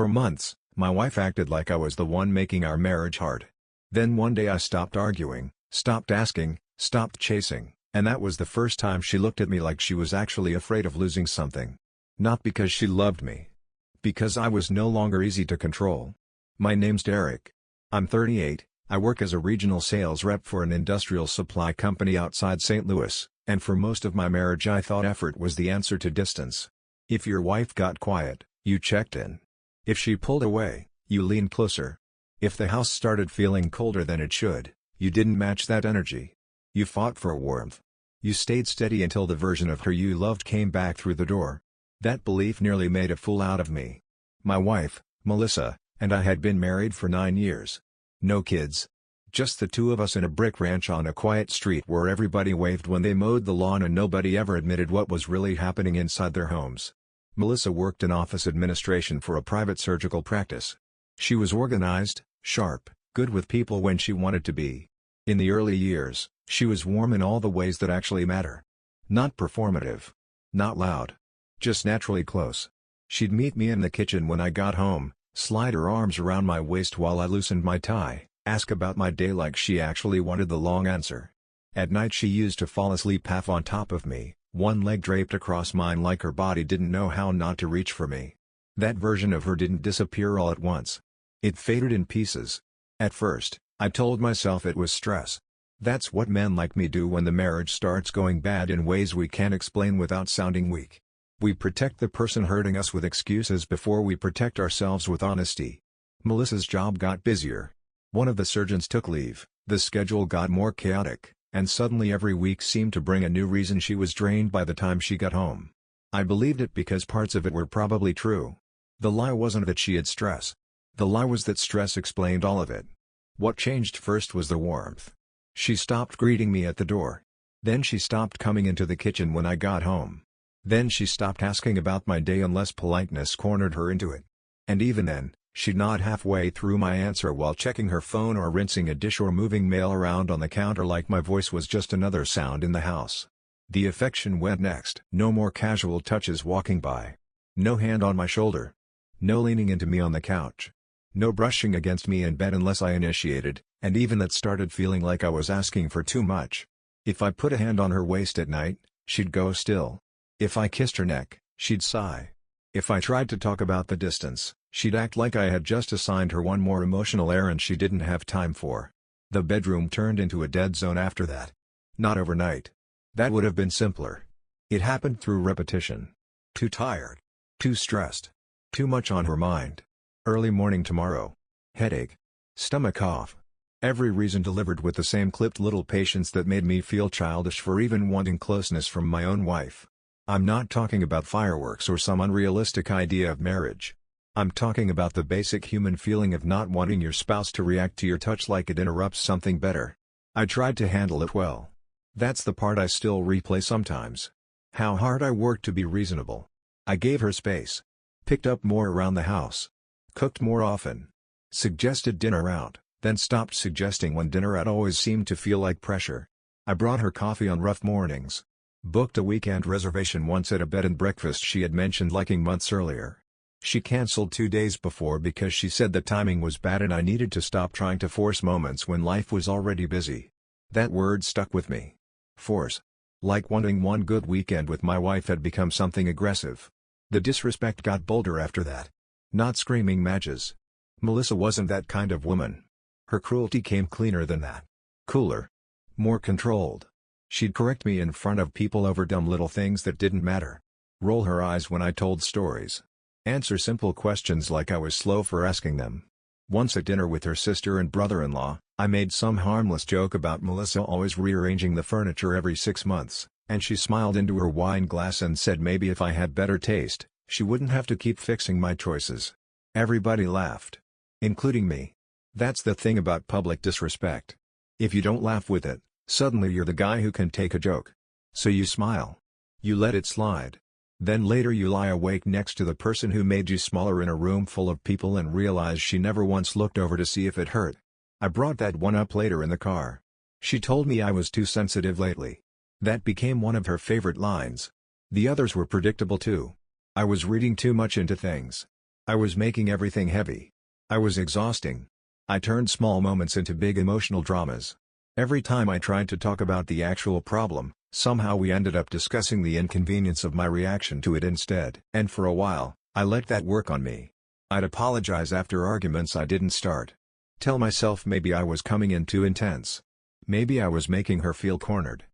For months, my wife acted like I was the one making our marriage hard. Then one day I stopped arguing, stopped asking, stopped chasing, and that was the first time she looked at me like she was actually afraid of losing something. Not because she loved me. Because I was no longer easy to control. My name's Derek. I'm 38, I work as a regional sales rep for an industrial supply company outside St. Louis, and for most of my marriage I thought effort was the answer to distance. If your wife got quiet, you checked in. If she pulled away, you leaned closer. If the house started feeling colder than it should, you didn't match that energy. You fought for warmth. You stayed steady until the version of her you loved came back through the door. That belief nearly made a fool out of me. My wife, Melissa, and I had been married for 9 years. No kids. Just the two of us in a brick ranch on a quiet street where everybody waved when they mowed the lawn and nobody ever admitted what was really happening inside their homes. Melissa worked in office administration for a private surgical practice. She was organized, sharp, good with people when she wanted to be. In the early years, she was warm in all the ways that actually matter. Not performative. Not loud. Just naturally close. She'd meet me in the kitchen when I got home, slide her arms around my waist while I loosened my tie, ask about my day like she actually wanted the long answer. At night she used to fall asleep half on top of me, one leg draped across mine like her body didn't know how not to reach for me. That version of her didn't disappear all at once. It faded in pieces. At first, I told myself it was stress. That's what men like me do when the marriage starts going bad in ways we can't explain without sounding weak. We protect the person hurting us with excuses before we protect ourselves with honesty. Melissa's job got busier. One of the surgeons took leave, the schedule got more chaotic, and suddenly every week seemed to bring a new reason she was drained by the time she got home. I believed it because parts of it were probably true. The lie wasn't that she had stress. The lie was that stress explained all of it. What changed first was the warmth. She stopped greeting me at the door. Then she stopped coming into the kitchen when I got home. Then she stopped asking about my day unless politeness cornered her into it. And even then, she'd nod halfway through my answer while checking her phone or rinsing a dish or moving mail around on the counter like my voice was just another sound in the house. The affection went next. No more casual touches walking by. No hand on my shoulder. No leaning into me on the couch. No brushing against me in bed unless I initiated, and even that started feeling like I was asking for too much. If I put a hand on her waist at night, she'd go still. If I kissed her neck, she'd sigh. If I tried to talk about the distance, she'd act like I had just assigned her one more emotional errand she didn't have time for. The bedroom turned into a dead zone after that. Not overnight. That would have been simpler. It happened through repetition. Too tired. Too stressed. Too much on her mind. Early morning tomorrow. Headache. Stomach cough. Every reason delivered with the same clipped little patience that made me feel childish for even wanting closeness from my own wife. I'm not talking about fireworks or some unrealistic idea of marriage. I'm talking about the basic human feeling of not wanting your spouse to react to your touch like it interrupts something better. I tried to handle it well. That's the part I still replay sometimes. How hard I worked to be reasonable. I gave her space. Picked up more around the house. Cooked more often. Suggested dinner out, then stopped suggesting when dinner out always seemed to feel like pressure. I brought her coffee on rough mornings. Booked a weekend reservation once at a bed and breakfast she had mentioned liking months earlier. She canceled 2 days before because she said the timing was bad and I needed to stop trying to force moments when life was already busy. That word stuck with me. Force. Like wanting one good weekend with my wife had become something aggressive. The disrespect got bolder after that. Not screaming matches. Melissa wasn't that kind of woman. Her cruelty came cleaner than that. Cooler. More controlled. She'd correct me in front of people over dumb little things that didn't matter. Roll her eyes when I told stories. Answer simple questions like I was slow for asking them. Once at dinner with her sister and brother-in-law, I made some harmless joke about Melissa always rearranging the furniture every 6 months, and she smiled into her wine glass and said maybe if I had better taste, she wouldn't have to keep fixing my choices. Everybody laughed. Including me. That's the thing about public disrespect. If you don't laugh with it, suddenly you're the guy who can take a joke. So you smile. You let it slide. Then later you lie awake next to the person who made you smaller in a room full of people and realize she never once looked over to see if it hurt. I brought that one up later in the car. She told me I was too sensitive lately. That became one of her favorite lines. The others were predictable too. I was reading too much into things. I was making everything heavy. I was exhausting. I turned small moments into big emotional dramas. Every time I tried to talk about the actual problem, somehow we ended up discussing the inconvenience of my reaction to it instead. And for a while, I let that work on me. I'd apologize after arguments I didn't start. Tell myself maybe I was coming in too intense. Maybe I was making her feel cornered.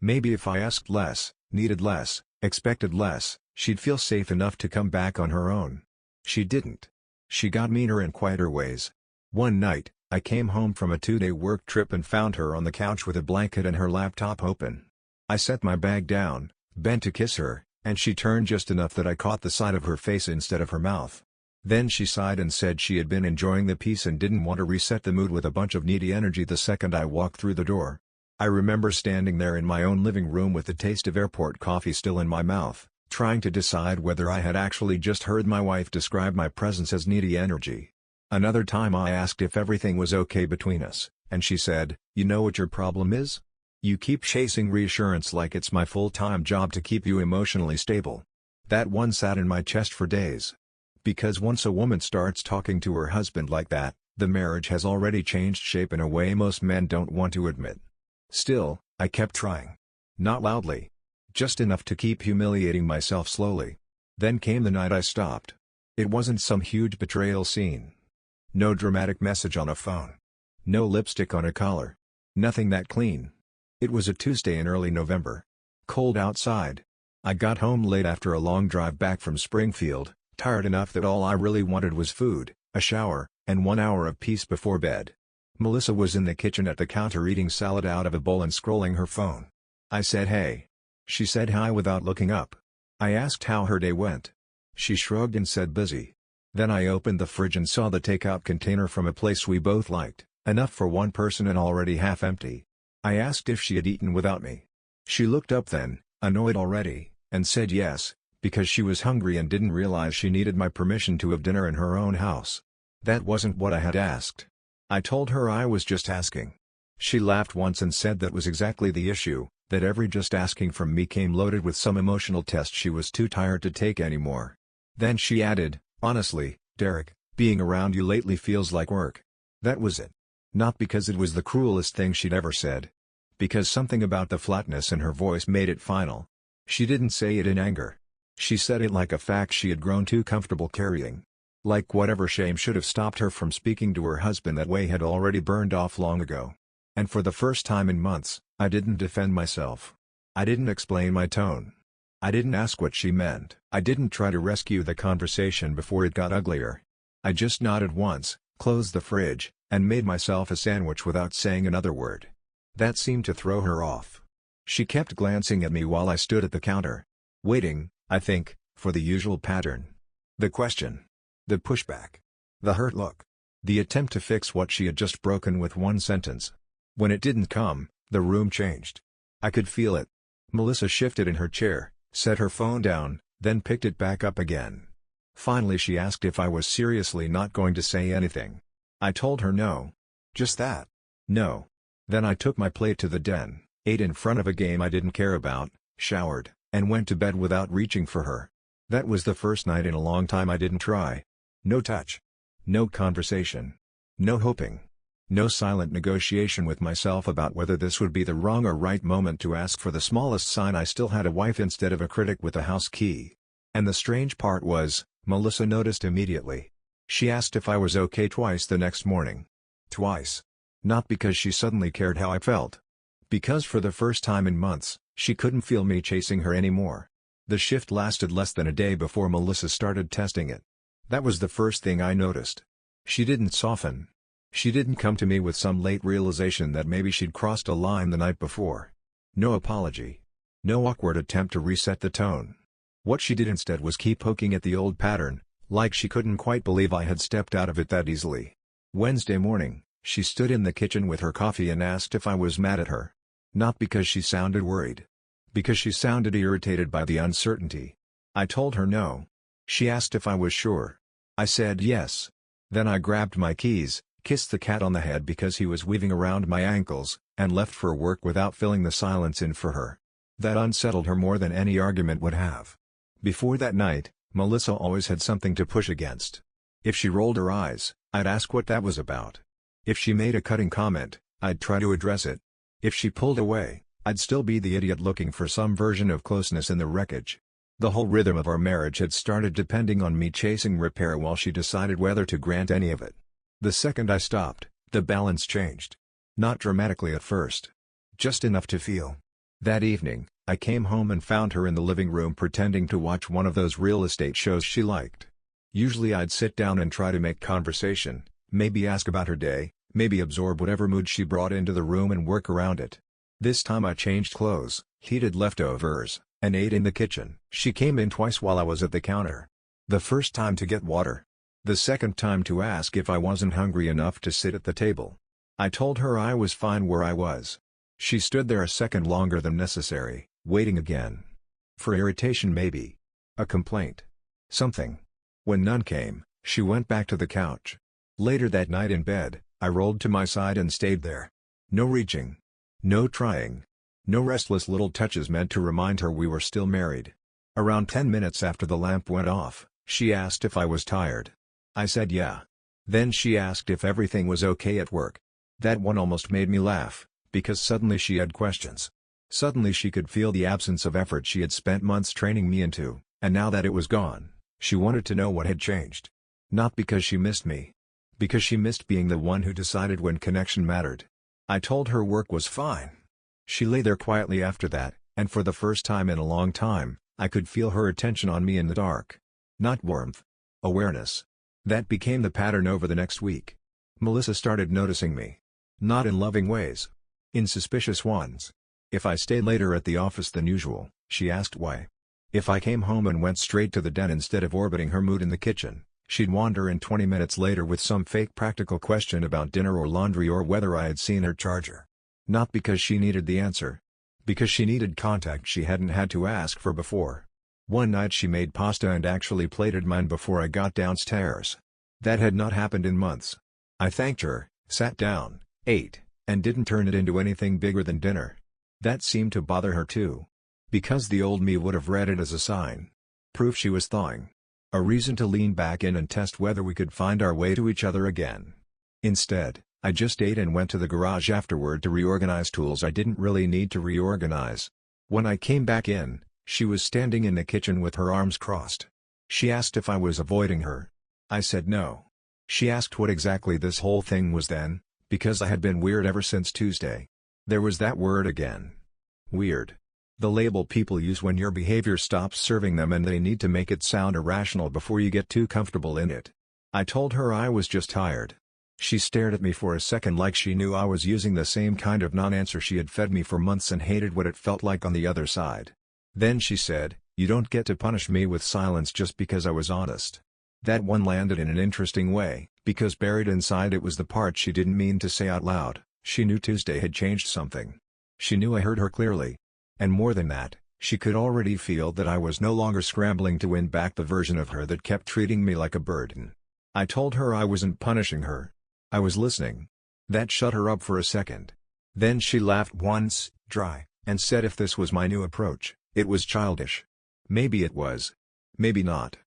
Maybe if I asked less, needed less, expected less, she'd feel safe enough to come back on her own. She didn't. She got meaner in quieter ways. One night, I came home from a 2-day work trip and found her on the couch with a blanket and her laptop open. I set my bag down, bent to kiss her, and she turned just enough that I caught the side of her face instead of her mouth. Then she sighed and said she had been enjoying the peace and didn't want to reset the mood with a bunch of needy energy the second I walked through the door. I remember standing there in my own living room with the taste of airport coffee still in my mouth, trying to decide whether I had actually just heard my wife describe my presence as needy energy. Another time I asked if everything was okay between us, and she said, "You know what your problem is? You keep chasing reassurance like it's my full-time job to keep you emotionally stable." That one sat in my chest for days. Because once a woman starts talking to her husband like that, the marriage has already changed shape in a way most men don't want to admit. Still, I kept trying. Not loudly. Just enough to keep humiliating myself slowly. Then came the night I stopped. It wasn't some huge betrayal scene. No dramatic message on a phone. No lipstick on a collar. Nothing that clean. It was a Tuesday in early November. Cold outside. I got home late after a long drive back from Springfield, tired enough that all I really wanted was food, a shower, and 1 hour of peace before bed. Melissa was in the kitchen at the counter eating salad out of a bowl and scrolling her phone. I said hey. She said hi without looking up. I asked how her day went. She shrugged and said busy. Then I opened the fridge and saw the takeout container from a place we both liked, enough for one person and already half empty. I asked if she had eaten without me. She looked up then, annoyed already, and said yes, because she was hungry and didn't realize she needed my permission to have dinner in her own house. That wasn't what I had asked. I told her I was just asking. She laughed once and said that was exactly the issue, that every just asking from me came loaded with some emotional test she was too tired to take anymore. Then she added, "Honestly, Derek, being around you lately feels like work." That was it. Not because it was the cruelest thing she'd ever said. Because something about the flatness in her voice made it final. She didn't say it in anger. She said it like a fact she had grown too comfortable carrying. Like whatever shame should have stopped her from speaking to her husband that way had already burned off long ago. And for the first time in months, I didn't defend myself. I didn't explain my tone. I didn't ask what she meant. I didn't try to rescue the conversation before it got uglier. I just nodded once, closed the fridge, and made myself a sandwich without saying another word. That seemed to throw her off. She kept glancing at me while I stood at the counter. Waiting, I think, for the usual pattern. The question. The pushback. The hurt look. The attempt to fix what she had just broken with one sentence. When it didn't come, the room changed. I could feel it. Melissa shifted in her chair, set her phone down, then picked it back up again. Finally she asked if I was seriously not going to say anything. I told her no. Just that. No. Then I took my plate to the den, ate in front of a game I didn't care about, showered, and went to bed without reaching for her. That was the first night in a long time I didn't try. No touch. No conversation. No hoping. No silent negotiation with myself about whether this would be the wrong or right moment to ask for the smallest sign I still had a wife instead of a critic with a house key. And the strange part was, Melissa noticed immediately. She asked if I was okay twice the next morning. Twice. Not because she suddenly cared how I felt. Because for the first time in months, she couldn't feel me chasing her anymore. The shift lasted less than a day before Melissa started testing it. That was the first thing I noticed. She didn't soften. She didn't come to me with some late realization that maybe she'd crossed a line the night before. No apology. No awkward attempt to reset the tone. What she did instead was keep poking at the old pattern, like she couldn't quite believe I had stepped out of it that easily. Wednesday morning, she stood in the kitchen with her coffee and asked if I was mad at her. Not because she sounded worried. Because she sounded irritated by the uncertainty. I told her no. She asked if I was sure. I said yes. Then I grabbed my keys, kissed the cat on the head because he was weaving around my ankles, and left for work without filling the silence in for her. That unsettled her more than any argument would have. Before that night, Melissa always had something to push against. If she rolled her eyes, I'd ask what that was about. If she made a cutting comment, I'd try to address it. If she pulled away, I'd still be the idiot looking for some version of closeness in the wreckage. The whole rhythm of our marriage had started depending on me chasing repair while she decided whether to grant any of it. The second I stopped, the balance changed. Not dramatically at first. Just enough to feel. That evening, I came home and found her in the living room pretending to watch one of those real estate shows she liked. Usually I'd sit down and try to make conversation, maybe ask about her day, maybe absorb whatever mood she brought into the room and work around it. This time I changed clothes, heated leftovers, and ate in the kitchen. She came in twice while I was at the counter. The first time to get water. The second time to ask if I wasn't hungry enough to sit at the table. I told her I was fine where I was. She stood there a second longer than necessary, waiting again. For irritation maybe. A complaint. Something. When none came, she went back to the couch. Later that night in bed, I rolled to my side and stayed there. No reaching. No trying. No restless little touches meant to remind her we were still married. Around 10 minutes after the lamp went off, she asked if I was tired. I said yeah. Then she asked if everything was okay at work. That one almost made me laugh, because suddenly she had questions. Suddenly she could feel the absence of effort she had spent months training me into, and now that it was gone, she wanted to know what had changed. Not because she missed me. Because she missed being the one who decided when connection mattered. I told her work was fine. She lay there quietly after that, and for the first time in a long time, I could feel her attention on me in the dark. Not warmth. Awareness. That became the pattern over the next week. Melissa started noticing me. Not in loving ways. In suspicious ones. If I stayed later at the office than usual, she asked why. If I came home and went straight to the den instead of orbiting her mood in the kitchen, she'd wander in 20 minutes later with some fake practical question about dinner or laundry or whether I had seen her charger. Not because she needed the answer. Because she needed contact she hadn't had to ask for before. One night she made pasta and actually plated mine before I got downstairs. That had not happened in months. I thanked her, sat down, ate, and didn't turn it into anything bigger than dinner. That seemed to bother her too. Because the old me would have read it as a sign. Proof she was thawing. A reason to lean back in and test whether we could find our way to each other again. Instead, I just ate and went to the garage afterward to reorganize tools I didn't really need to reorganize. When I came back in, she was standing in the kitchen with her arms crossed. She asked if I was avoiding her. I said no. She asked what exactly this whole thing was then, because I had been weird ever since Tuesday. There was that word again. Weird. The label people use when your behavior stops serving them and they need to make it sound irrational before you get too comfortable in it. I told her I was just tired. She stared at me for a second like she knew I was using the same kind of non-answer she had fed me for months and hated what it felt like on the other side. Then she said, "You don't get to punish me with silence just because I was honest." That one landed in an interesting way, because buried inside it was the part she didn't mean to say out loud. She knew Tuesday had changed something. She knew I heard her clearly. And more than that, she could already feel that I was no longer scrambling to win back the version of her that kept treating me like a burden. I told her I wasn't punishing her. I was listening. That shut her up for a second. Then she laughed once, dry, and said if this was my new approach, it was childish. Maybe it was. Maybe not.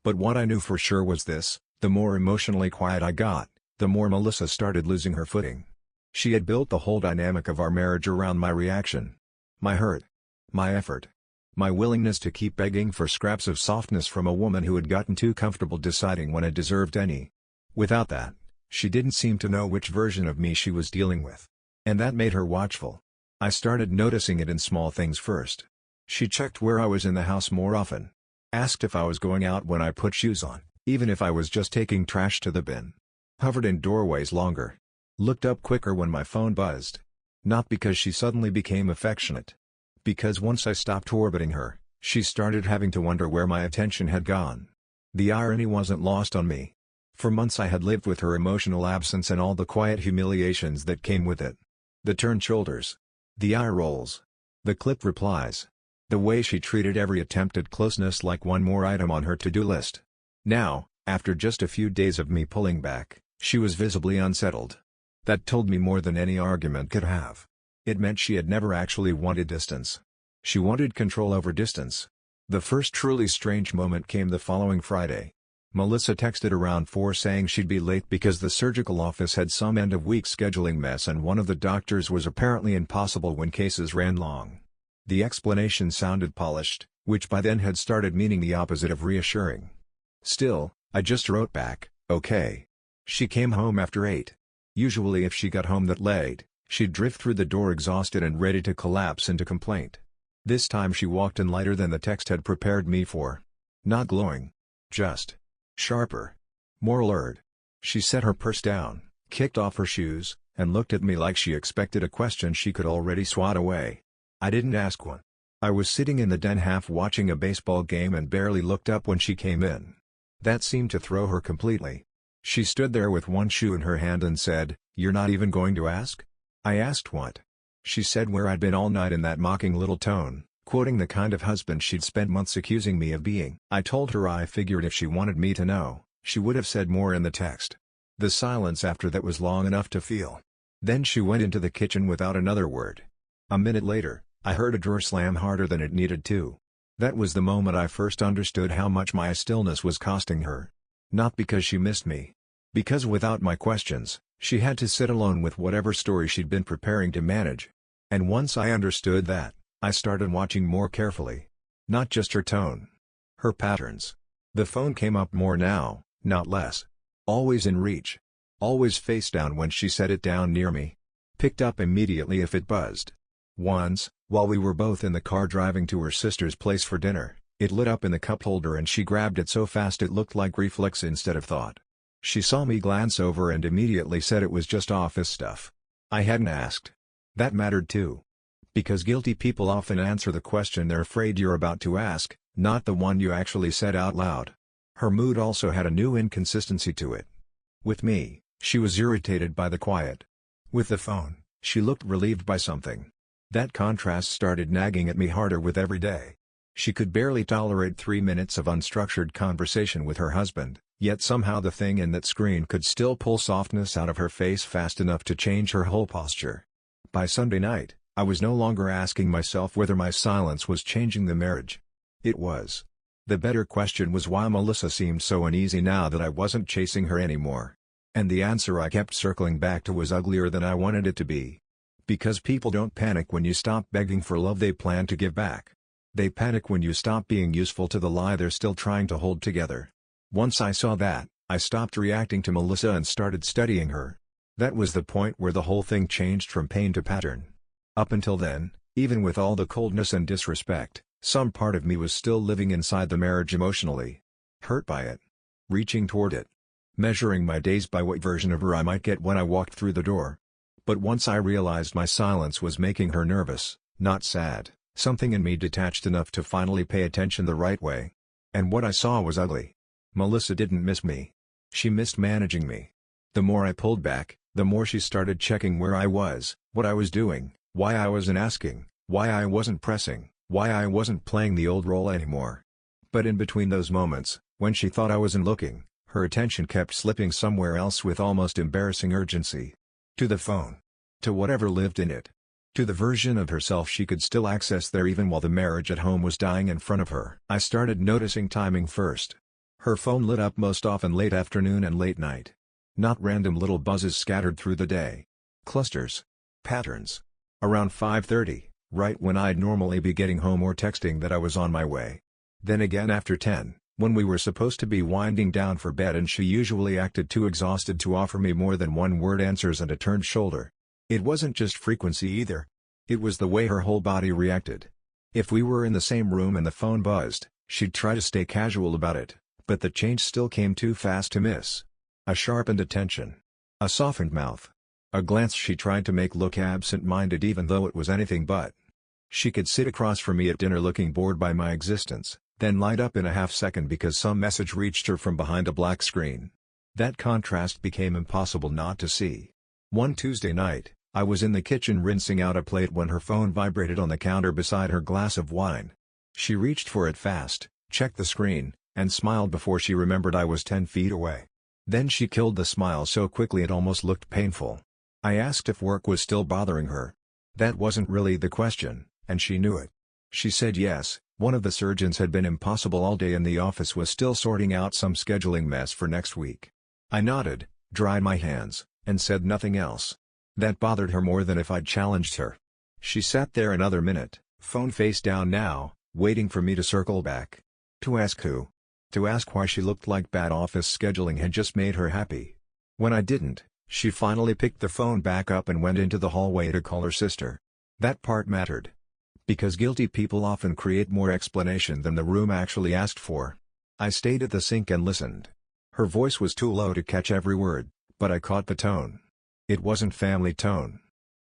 But what I knew for sure was this: the more emotionally quiet I got, the more Melissa started losing her footing. She had built the whole dynamic of our marriage around my reaction. My hurt. My effort. My willingness to keep begging for scraps of softness from a woman who had gotten too comfortable deciding when I deserved any. Without that, she didn't seem to know which version of me she was dealing with. And that made her watchful. I started noticing it in small things first. She checked where I was in the house more often. Asked if I was going out when I put shoes on, even if I was just taking trash to the bin. Hovered in doorways longer. Looked up quicker when my phone buzzed. Not because she suddenly became affectionate. Because once I stopped orbiting her, she started having to wonder where my attention had gone. The irony wasn't lost on me. For months I had lived with her emotional absence and all the quiet humiliations that came with it. The turned shoulders. The eye rolls. The clipped replies. The way she treated every attempt at closeness like one more item on her to-do list. Now, after just a few days of me pulling back, she was visibly unsettled. That told me more than any argument could have. It meant she had never actually wanted distance. She wanted control over distance. The first truly strange moment came the following Friday. Melissa texted around 4 saying she'd be late because the surgical office had some end-of-week scheduling mess and one of the doctors was apparently impossible when cases ran long. The explanation sounded polished, which by then had started meaning the opposite of reassuring. Still, I just wrote back, "Okay." She came home after 8. Usually if she got home that late, she'd drift through the door exhausted and ready to collapse into complaint. This time she walked in lighter than the text had prepared me for. Not glowing. Just sharper. More alert. She set her purse down, kicked off her shoes, and looked at me like she expected a question she could already swat away. I didn't ask one. I was sitting in the den half watching a baseball game and barely looked up when she came in. That seemed to throw her completely. She stood there with one shoe in her hand and said, "You're not even going to ask?" I asked what. She said where I'd been all night in that mocking little tone, quoting the kind of husband she'd spent months accusing me of being. I told her I figured if she wanted me to know, she would have said more in the text. The silence after that was long enough to feel. Then she went into the kitchen without another word. A minute later, I heard a drawer slam harder than it needed to. That was the moment I first understood how much my stillness was costing her. Not because she missed me. Because without my questions, she had to sit alone with whatever story she'd been preparing to manage. And once I understood that, I started watching more carefully. Not just her tone. Her patterns. The phone came up more now, not less. Always in reach. Always face down when she set it down near me. Picked up immediately if it buzzed. Once, while we were both in the car driving to her sister's place for dinner, it lit up in the cup holder and she grabbed it so fast it looked like reflex instead of thought. She saw me glance over and immediately said it was just office stuff. I hadn't asked. That mattered too. Because guilty people often answer the question they're afraid you're about to ask, not the one you actually said out loud. Her mood also had a new inconsistency to it. With me, she was irritated by the quiet. With the phone, she looked relieved by something. That contrast started nagging at me harder with every day. She could barely tolerate 3 minutes of unstructured conversation with her husband, yet somehow the thing in that screen could still pull softness out of her face fast enough to change her whole posture. By Sunday night, I was no longer asking myself whether my silence was changing the marriage. It was. The better question was why Melissa seemed so uneasy now that I wasn't chasing her anymore. And the answer I kept circling back to was uglier than I wanted it to be. Because people don't panic when you stop begging for love they plan to give back. They panic when you stop being useful to the lie they're still trying to hold together. Once I saw that, I stopped reacting to Melissa and started studying her. That was the point where the whole thing changed from pain to pattern. Up until then, even with all the coldness and disrespect, some part of me was still living inside the marriage emotionally. Hurt by it. Reaching toward it. Measuring my days by what version of her I might get when I walked through the door. But once I realized my silence was making her nervous, not sad, something in me detached enough to finally pay attention the right way. And what I saw was ugly. Melissa didn't miss me. She missed managing me. The more I pulled back, the more she started checking where I was, what I was doing, why I wasn't asking, why I wasn't pressing, why I wasn't playing the old role anymore. But in between those moments, when she thought I wasn't looking, her attention kept slipping somewhere else with almost embarrassing urgency. To the phone. To whatever lived in it. To the version of herself she could still access there even while the marriage at home was dying in front of her. I started noticing timing first. Her phone lit up most often late afternoon and late night. Not random little buzzes scattered through the day. Clusters. Patterns. Around 5:30, right when I'd normally be getting home or texting that I was on my way. Then again after 10, when we were supposed to be winding down for bed and she usually acted too exhausted to offer me more than one-word answers and a turned shoulder. It wasn't just frequency either. It was the way her whole body reacted. If we were in the same room and the phone buzzed, she'd try to stay casual about it, but the change still came too fast to miss. A sharpened attention. A softened mouth. A glance she tried to make look absent-minded even though it was anything but. She could sit across from me at dinner looking bored by my existence, then light up in a half-second because some message reached her from behind a black screen. That contrast became impossible not to see. One Tuesday night, I was in the kitchen rinsing out a plate when her phone vibrated on the counter beside her glass of wine. She reached for it fast, checked the screen, and smiled before she remembered I was 10 feet away. Then she killed the smile so quickly it almost looked painful. I asked if work was still bothering her. That wasn't really the question, and she knew it. She said yes, One of the surgeons had been impossible all day and the office was still sorting out some scheduling mess for next week. I nodded, dried my hands, and said nothing else. That bothered her more than if I'd challenged her. She sat there another minute, phone face down now, waiting for me to circle back. To ask who? To ask why she looked like bad office scheduling had just made her happy. When I didn't, she finally picked the phone back up and went into the hallway to call her sister. That part mattered. Because guilty people often create more explanation than the room actually asked for. I stayed at the sink and listened. Her voice was too low to catch every word, but I caught the tone. It wasn't family tone.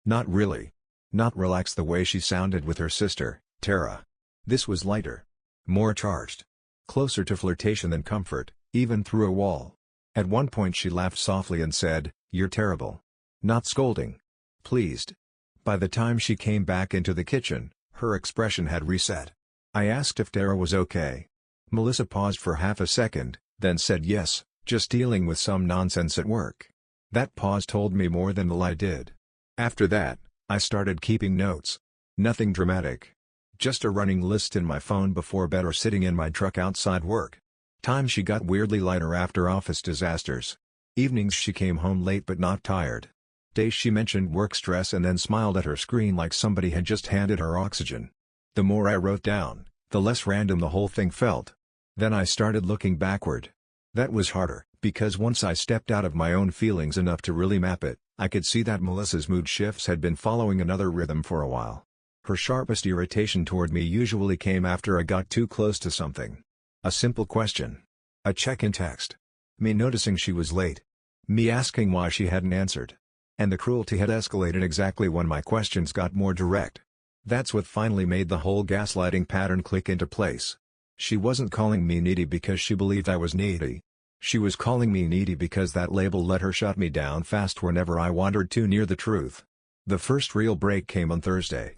Not really. Not relaxed the way she sounded with her sister, Tara. This was lighter. More charged. Closer to flirtation than comfort, even through a wall. At one point she laughed softly and said, "You're terrible." Not scolding. Pleased. By the time she came back into the kitchen, her expression had reset. I asked if Tara was okay. Melissa paused for half a second, then said yes, just dealing with some nonsense at work. That pause told me more than the lie did. After that, I started keeping notes. Nothing dramatic. Just a running list in my phone before bed or sitting in my truck outside work. Times she got weirdly lighter after office disasters. Evenings she came home late but not tired. Days she mentioned work stress and then smiled at her screen like somebody had just handed her oxygen. The more I wrote down, the less random the whole thing felt. Then I started looking backward. That was harder, because once I stepped out of my own feelings enough to really map it, I could see that Melissa's mood shifts had been following another rhythm for a while. Her sharpest irritation toward me usually came after I got too close to something. A simple question. A check-in text. Me noticing she was late. Me asking why she hadn't answered. And the cruelty had escalated exactly when my questions got more direct. That's what finally made the whole gaslighting pattern click into place. She wasn't calling me needy because she believed I was needy. She was calling me needy because that label let her shut me down fast whenever I wandered too near the truth. The first real break came on Thursday.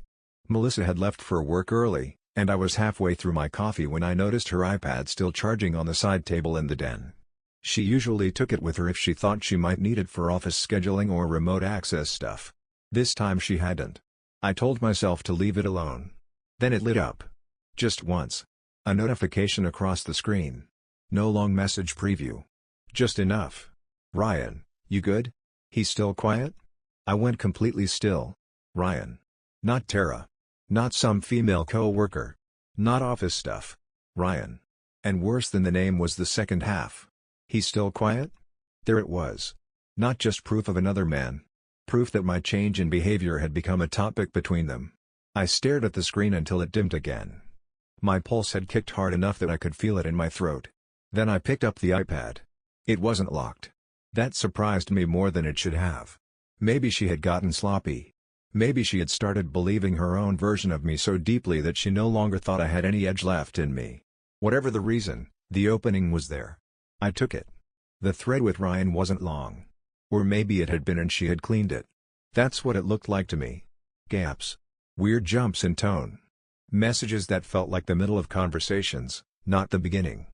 Melissa had left for work early, and I was halfway through my coffee when I noticed her iPad still charging on the side table in the den. She usually took it with her if she thought she might need it for office scheduling or remote access stuff. This time she hadn't. I told myself to leave it alone. Then it lit up. Just once. A notification across the screen. No long message preview. Just enough. "Ryan, you good?" "He's still quiet?" I went completely still. Ryan. Not Tara. Not some female co-worker. Not office stuff. Ryan. And worse than the name was the second half. "He's still quiet?" There it was. Not just proof of another man. Proof that my change in behavior had become a topic between them. I stared at the screen until it dimmed again. My pulse had kicked hard enough that I could feel it in my throat. Then I picked up the iPad. It wasn't locked. That surprised me more than it should have. Maybe she had gotten sloppy. Maybe she had started believing her own version of me so deeply that she no longer thought I had any edge left in me. Whatever the reason, the opening was there. I took it. The thread with Ryan wasn't long. Or maybe it had been and she had cleaned it. That's what it looked like to me. Gaps. Weird jumps in tone. Messages that felt like the middle of conversations, not the beginning.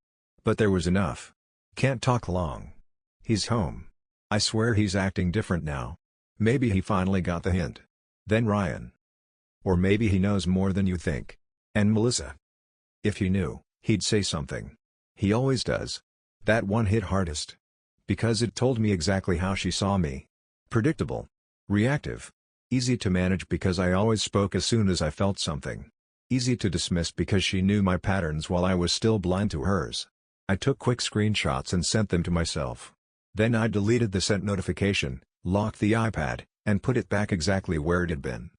But there was enough. Can't talk long. He's home. I swear he's acting different now. Maybe he finally got the hint. Then Ryan. Or maybe he knows more than you think. And Melissa. If he knew, he'd say something. He always does. That one hit hardest. Because it told me exactly how she saw me. Predictable. Reactive. Easy to manage because I always spoke as soon as I felt something. Easy to dismiss because she knew my patterns while I was still blind to hers. I took quick screenshots and sent them to myself. Then I deleted the sent notification, locked the iPad, and put it back exactly where it had been.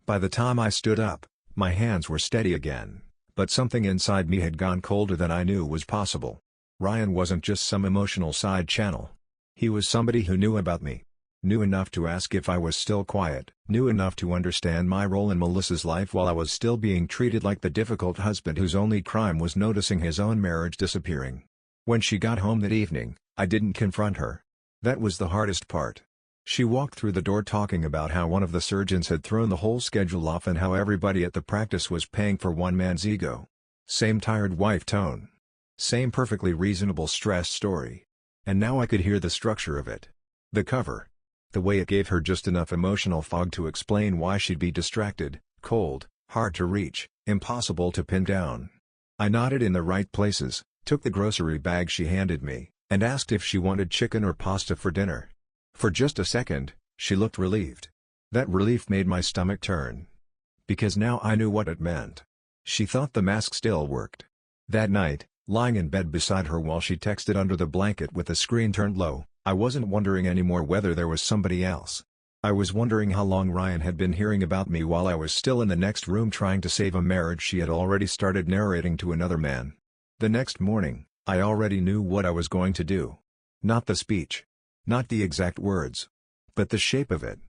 By the time I stood up, my hands were steady again, but something inside me had gone colder than I knew was possible. Ryan wasn't just some emotional side channel. He was somebody who knew about me. Knew enough to ask if I was still quiet. Knew enough to understand my role in Melissa's life while I was still being treated like the difficult husband whose only crime was noticing his own marriage disappearing. When she got home that evening, I didn't confront her. That was the hardest part. She walked through the door talking about how one of the surgeons had thrown the whole schedule off and how everybody at the practice was paying for one man's ego. Same tired wife tone. Same perfectly reasonable stress story. And now I could hear the structure of it. The cover. The way it gave her just enough emotional fog to explain why she'd be distracted, cold, hard to reach, impossible to pin down. I nodded in the right places, took the grocery bag she handed me, and asked if she wanted chicken or pasta for dinner. For just a second, she looked relieved. That relief made my stomach turn. Because now I knew what it meant. She thought the mask still worked. That night, lying in bed beside her while she texted under the blanket with the screen turned low, I wasn't wondering anymore whether there was somebody else. I was wondering how long Ryan had been hearing about me while I was still in the next room trying to save a marriage she had already started narrating to another man. The next morning, I already knew what I was going to do. Not the speech. Not the exact words. But the shape of it.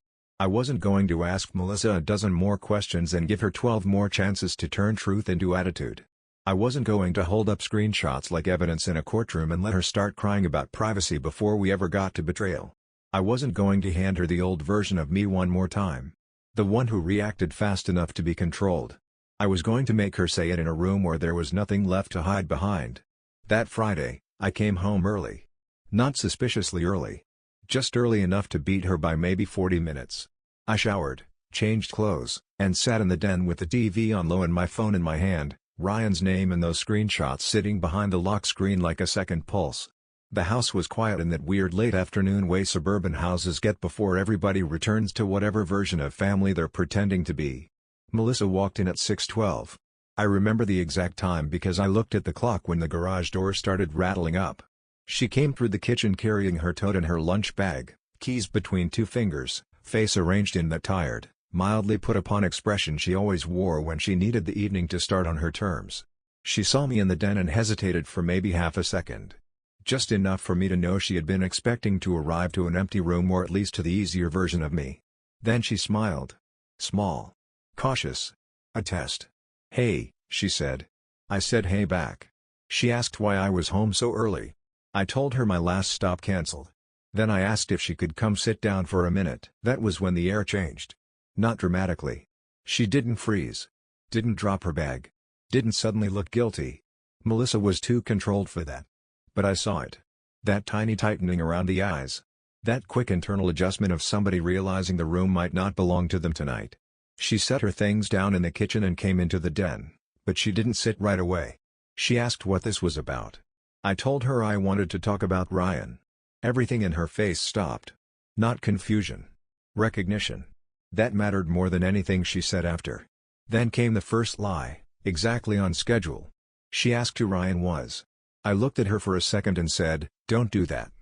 I wasn't going to ask Melissa a dozen more questions and give her 12 more chances to turn truth into attitude. I wasn't going to hold up screenshots like evidence in a courtroom and let her start crying about privacy before we ever got to betrayal. I wasn't going to hand her the old version of me one more time. The one who reacted fast enough to be controlled. I was going to make her say it in a room where there was nothing left to hide behind. That Friday, I came home early. Not suspiciously early. Just early enough to beat her by maybe 40 minutes. I showered, changed clothes, and sat in the den with the TV on low and my phone in my hand, Ryan's name and those screenshots sitting behind the lock screen like a second pulse. The house was quiet in that weird late afternoon way suburban houses get before everybody returns to whatever version of family they're pretending to be. Melissa walked in at 6:12. I remember the exact time because I looked at the clock when the garage door started rattling up. She came through the kitchen carrying her tote and her lunch bag, keys between two fingers, face arranged in that tired, mildly put-upon expression she always wore when she needed the evening to start on her terms. She saw me in the den and hesitated for maybe half a second. Just enough for me to know she had been expecting to arrive to an empty room or at least to the easier version of me. Then she smiled. Small. Cautious. A test. "Hey," she said. I said hey back. She asked why I was home so early. I told her my last stop canceled. Then I asked if she could come sit down for a minute. That was when the air changed. Not dramatically. She didn't freeze. Didn't drop her bag. Didn't suddenly look guilty. Melissa was too controlled for that. But I saw it. That tiny tightening around the eyes. That quick internal adjustment of somebody realizing the room might not belong to them tonight. She set her things down in the kitchen and came into the den, but she didn't sit right away. She asked what this was about. I told her I wanted to talk about Ryan. Everything in her face stopped. Not confusion. Recognition. That mattered more than anything she said after. Then came the first lie, exactly on schedule. She asked who Ryan was. I looked at her for a second and said, "Don't do that."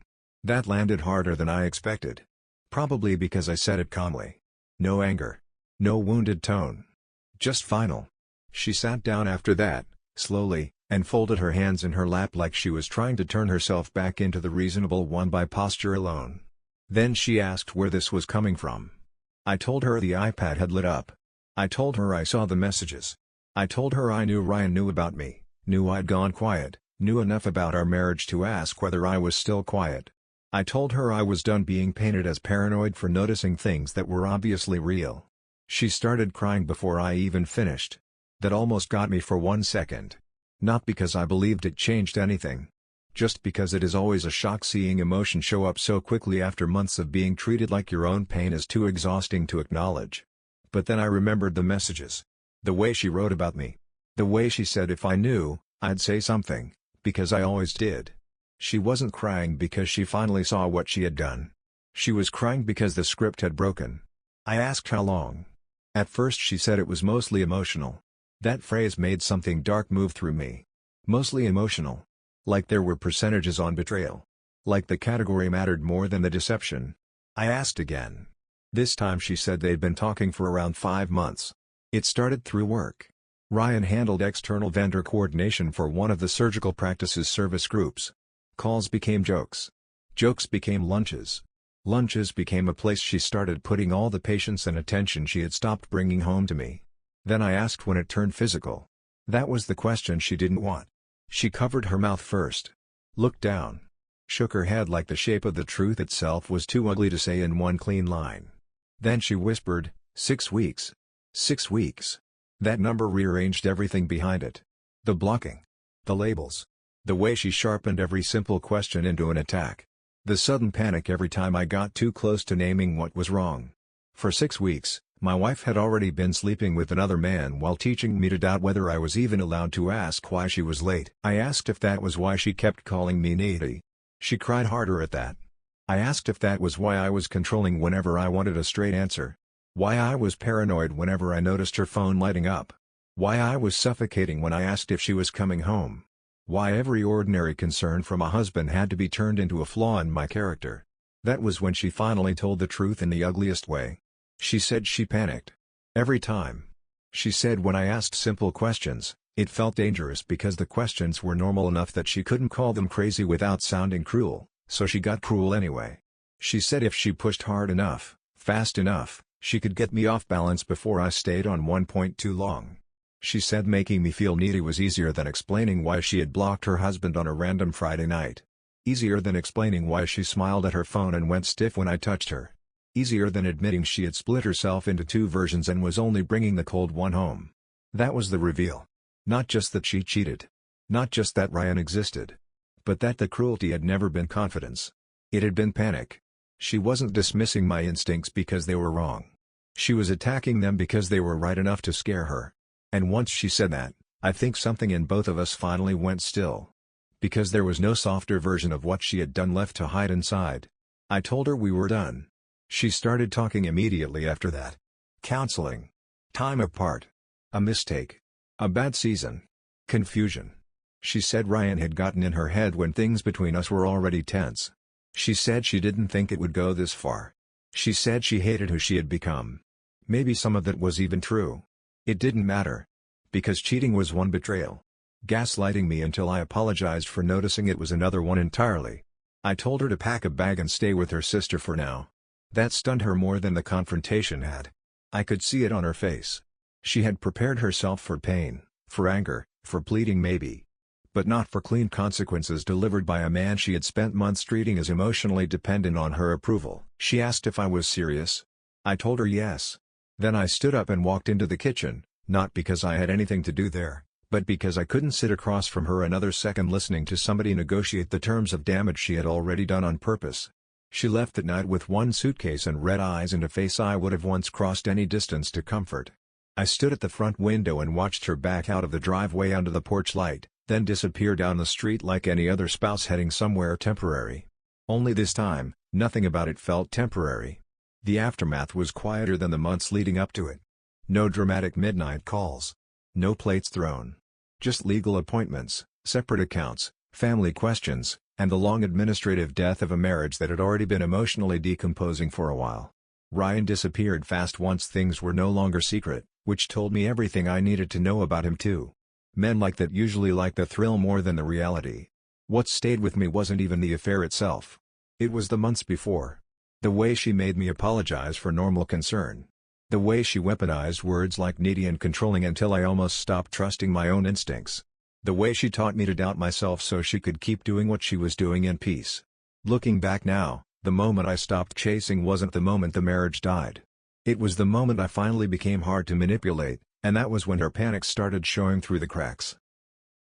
That landed harder than I expected. Probably because I said it calmly. No anger. No wounded tone. Just final. She sat down after that, slowly, and folded her hands in her lap like she was trying to turn herself back into the reasonable one by posture alone. Then she asked where this was coming from. I told her the iPad had lit up. I told her I saw the messages. I told her I knew Ryan knew about me, knew I'd gone quiet, knew enough about our marriage to ask whether I was still quiet. I told her I was done being painted as paranoid for noticing things that were obviously real. She started crying before I even finished. That almost got me for 1 second. Not because I believed it changed anything. Just because it is always a shock seeing emotion show up so quickly after months of being treated like your own pain is too exhausting to acknowledge. But then I remembered the messages. The way she wrote about me. The way she said if I knew, I'd say something, because I always did. She wasn't crying because she finally saw what she had done. She was crying because the script had broken. I asked how long. At first she said it was mostly emotional. That phrase made something dark move through me. Mostly emotional. Like there were percentages on betrayal. Like the category mattered more than the deception. I asked again. This time she said they'd been talking for around 5 months. It started through work. Ryan handled external vendor coordination for one of the surgical practices service groups. Calls became jokes. Jokes became lunches. Lunches became a place she started putting all the patience and attention she had stopped bringing home to me. Then I asked when it turned physical. That was the question she didn't want. She covered her mouth first. Looked down. Shook her head like the shape of the truth itself was too ugly to say in one clean line. Then she whispered, 6 weeks. 6 weeks. That number rearranged everything behind it. The blocking. The labels. The way she sharpened every simple question into an attack. The sudden panic every time I got too close to naming what was wrong. For 6 weeks, My wife had already been sleeping with another man while teaching me to doubt whether I was even allowed to ask why she was late. I asked if that was why she kept calling me needy. She cried harder at that. I asked if that was why I was controlling whenever I wanted a straight answer. Why I was paranoid whenever I noticed her phone lighting up. Why I was suffocating when I asked if she was coming home. Why every ordinary concern from a husband had to be turned into a flaw in my character. That was when she finally told the truth in the ugliest way. She said she panicked. Every time. She said when I asked simple questions, it felt dangerous because the questions were normal enough that she couldn't call them crazy without sounding cruel, so she got cruel anyway. She said if she pushed hard enough, fast enough, she could get me off balance before I stayed on one point too long. She said making me feel needy was easier than explaining why she had blocked her husband on a random Friday night. Easier than explaining why she smiled at her phone and went stiff when I touched her. Easier than admitting she had split herself into two versions and was only bringing the cold one home. That was the reveal. Not just that she cheated. Not just that Ryan existed. But that the cruelty had never been confidence. It had been panic. She wasn't dismissing my instincts because they were wrong. She was attacking them because they were right enough to scare her. And once she said that, I think something in both of us finally went still. Because there was no softer version of what she had done left to hide inside. I told her we were done. She started talking immediately after that. Counseling. Time apart. A mistake. A bad season. Confusion. She said Ryan had gotten in her head when things between us were already tense. She said she didn't think it would go this far. She said she hated who she had become. Maybe some of that was even true. It didn't matter. Because cheating was one betrayal. Gaslighting me until I apologized for noticing it was another one entirely. I told her to pack a bag and stay with her sister for now. That stunned her more than the confrontation had. I could see it on her face. She had prepared herself for pain, for anger, for pleading maybe. But not for clean consequences delivered by a man she had spent months treating as emotionally dependent on her approval. She asked if I was serious. I told her yes. Then I stood up and walked into the kitchen, not because I had anything to do there, but because I couldn't sit across from her another second listening to somebody negotiate the terms of damage she had already done on purpose. She left that night with one suitcase and red eyes and a face I would have once crossed any distance to comfort. I stood at the front window and watched her back out of the driveway onto the porch light, then disappear down the street like any other spouse heading somewhere temporary. Only this time, nothing about it felt temporary. The aftermath was quieter than the months leading up to it. No dramatic midnight calls. No plates thrown. Just legal appointments, separate accounts, family questions, and the long administrative death of a marriage that had already been emotionally decomposing for a while. Ryan disappeared fast once things were no longer secret, which told me everything I needed to know about him too. Men like that usually like the thrill more than the reality. What stayed with me wasn't even the affair itself. It was the months before. The way she made me apologize for normal concern. The way she weaponized words like needy and controlling until I almost stopped trusting my own instincts. The way she taught me to doubt myself so she could keep doing what she was doing in peace. Looking back now, the moment I stopped chasing wasn't the moment the marriage died. It was the moment I finally became hard to manipulate, and that was when her panic started showing through the cracks.